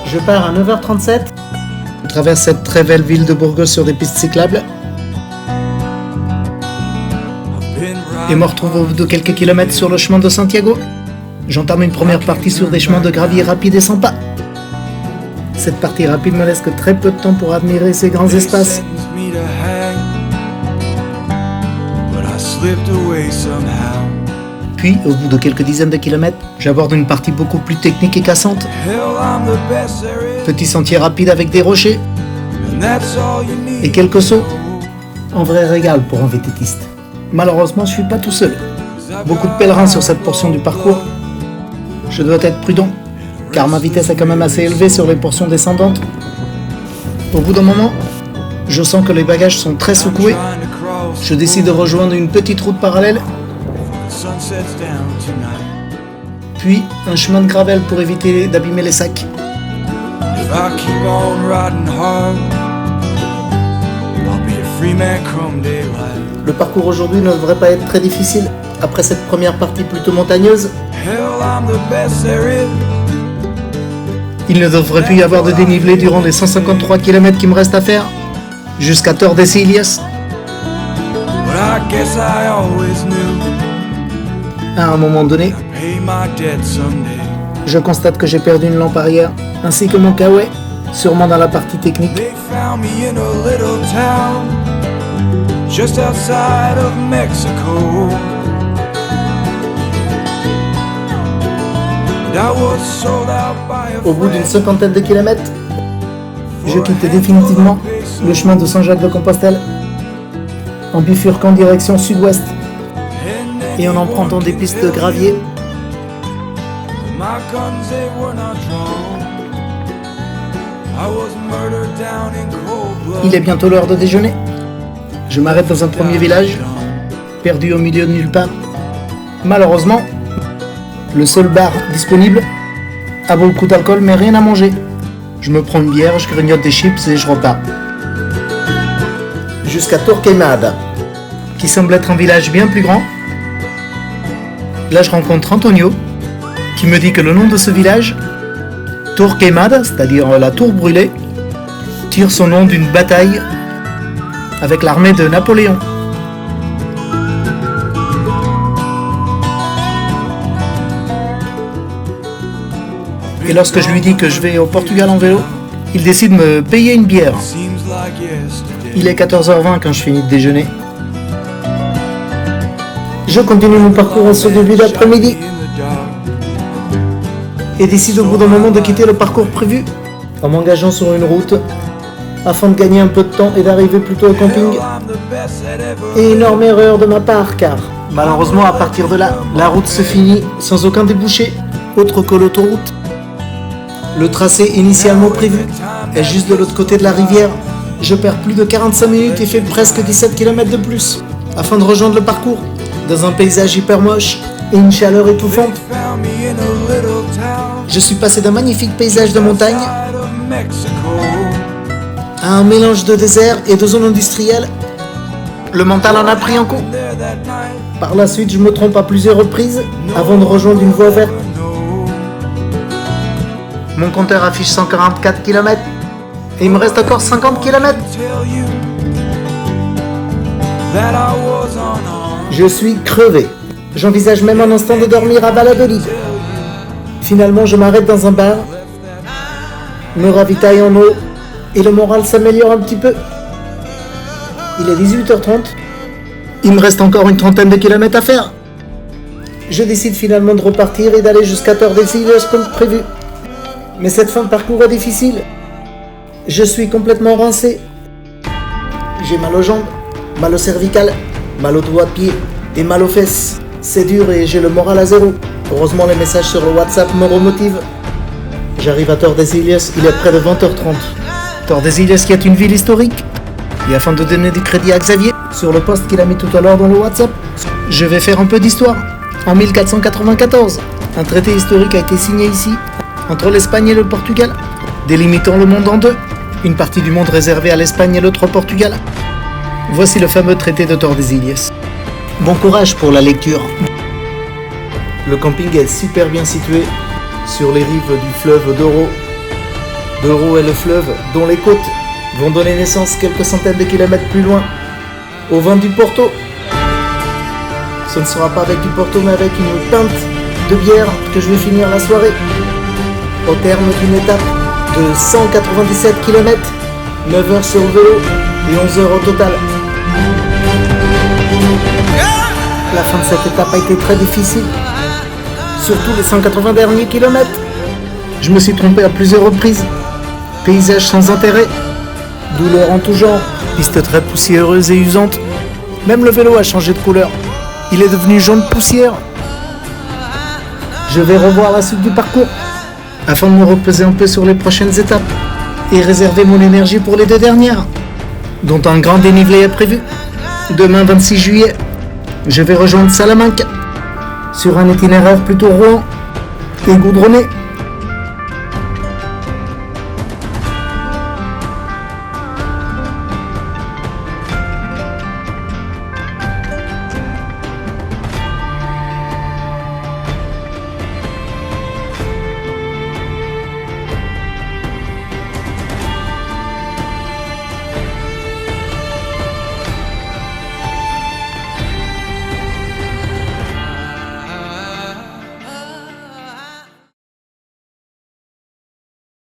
Je pars à 9h37. Je traverse cette très belle ville de Burgos sur des pistes cyclables. Et me retrouve au bout de quelques kilomètres sur le chemin de Santiago. J'entame une première partie sur des chemins de gravier rapides et sans pas. Cette partie rapide me laisse que très peu de temps pour admirer ces grands espaces. Puis, au bout de quelques dizaines de kilomètres, j'aborde une partie beaucoup plus technique et cassante. Petit sentier rapide avec des rochers et quelques sauts. Un vrai régal pour un vététiste. Malheureusement, je suis pas tout seul. Beaucoup de pèlerins sur cette portion du parcours. Je dois être prudent, car ma vitesse est quand même assez élevée sur les portions descendantes. Au bout d'un moment, je sens que les bagages sont très secoués. Je décide de rejoindre une petite route parallèle, puis un chemin de gravel pour éviter d'abîmer les sacs. Le parcours aujourd'hui ne devrait pas être très difficile, après cette première partie plutôt montagneuse. Il ne devrait plus y avoir de dénivelé durant les 153 km qui me restent à faire, jusqu'à Tordesillas. À un moment donné, je constate que j'ai perdu une lampe arrière, ainsi que mon kawaii, sûrement dans la partie technique. Au bout d'une cinquantaine de kilomètres, je quitte définitivement le chemin de Saint-Jacques-de-Compostelle en bifurquant direction sud-ouest et en empruntant des pistes de gravier. Il est bientôt l'heure de déjeuner. Je m'arrête dans un premier village, perdu au milieu de nulle part. Malheureusement, le seul bar disponible a beaucoup d'alcool mais rien à manger. Je me prends une bière, je grignote des chips et je repars. Jusqu'à Torquemada, qui semble être un village bien plus grand. Là, je rencontre Antonio, qui me dit que le nom de ce village, Torquemada, c'est-à-dire la tour brûlée, tire son nom d'une bataille avec l'armée de Napoléon. Et lorsque je lui dis que je vais au Portugal en vélo, il décide de me payer une bière. Il est 14h20 quand je finis de déjeuner. Je continue mon parcours en ce début d'après-midi et décide au bout d'un moment de quitter le parcours prévu en m'engageant sur une route afin de gagner un peu de temps et d'arriver plus tôt au camping. Et énorme erreur de ma part car malheureusement à partir de là, la route se finit sans aucun débouché autre que l'autoroute. Le tracé initialement prévu est juste de l'autre côté de la rivière. Je perds plus de 45 minutes et fais presque 17 km de plus afin de rejoindre le parcours dans un paysage hyper moche et une chaleur étouffante. Je suis passé d'un magnifique paysage de montagne à un mélange de désert et de zone industrielle. Le mental en a pris un coup. Par la suite, je me trompe à plusieurs reprises avant de rejoindre une voie verte. Mon compteur affiche 144 km et il me reste encore 50 km. Je suis crevé. J'envisage même un instant de dormir à Valladolid. Finalement, je m'arrête dans un bar, me ravitaille en eau et le moral s'améliore un petit peu. Il est 18h30. Il me reste encore une trentaine de kilomètres à faire. Je décide finalement de repartir et d'aller jusqu'à Tordesillas comme prévu. Mais cette fin de parcours est difficile. Je suis complètement rincé. J'ai mal aux jambes, mal au cervical, mal aux doigts de pied et mal aux fesses. C'est dur et j'ai le moral à zéro. Heureusement, les messages sur le WhatsApp me remotivent. J'arrive à Tordesillas, il est près de 20h30. Tordesillas qui est une ville historique. Et afin de donner du crédit à Xavier, sur le post qu'il a mis tout à l'heure dans le WhatsApp, je vais faire un peu d'histoire. En 1494, Un traité historique a été signé ici, entre l'Espagne et le Portugal, délimitant le monde en deux. Une partie du monde réservée à l'Espagne et l'autre au Portugal. Voici le fameux traité de Tordesillas. Bon courage pour la lecture. Le camping est super bien situé sur les rives du fleuve Douro. Douro est le fleuve dont les côtes vont donner naissance quelques centaines de kilomètres plus loin au vin du Porto. Ce ne sera pas avec du Porto mais avec une pinte de bière que je vais finir la soirée. Au terme d'une étape de 197 km, 9 heures sur le vélo et 11 heures au total. La fin de cette étape a été très difficile, surtout les 180 derniers kilomètres. Je me suis trompé à plusieurs reprises. Paysage sans intérêt, douleur en tout genre, piste très poussiéreuse et usante. Même le vélo a changé de couleur. Il est devenu jaune poussière. Je vais revoir la suite du parcours afin de me reposer un peu sur les prochaines étapes et réserver mon énergie pour les deux dernières, dont un grand dénivelé est prévu. Demain 26 juillet, je vais rejoindre Salamanque sur un itinéraire plutôt roulant et goudronné.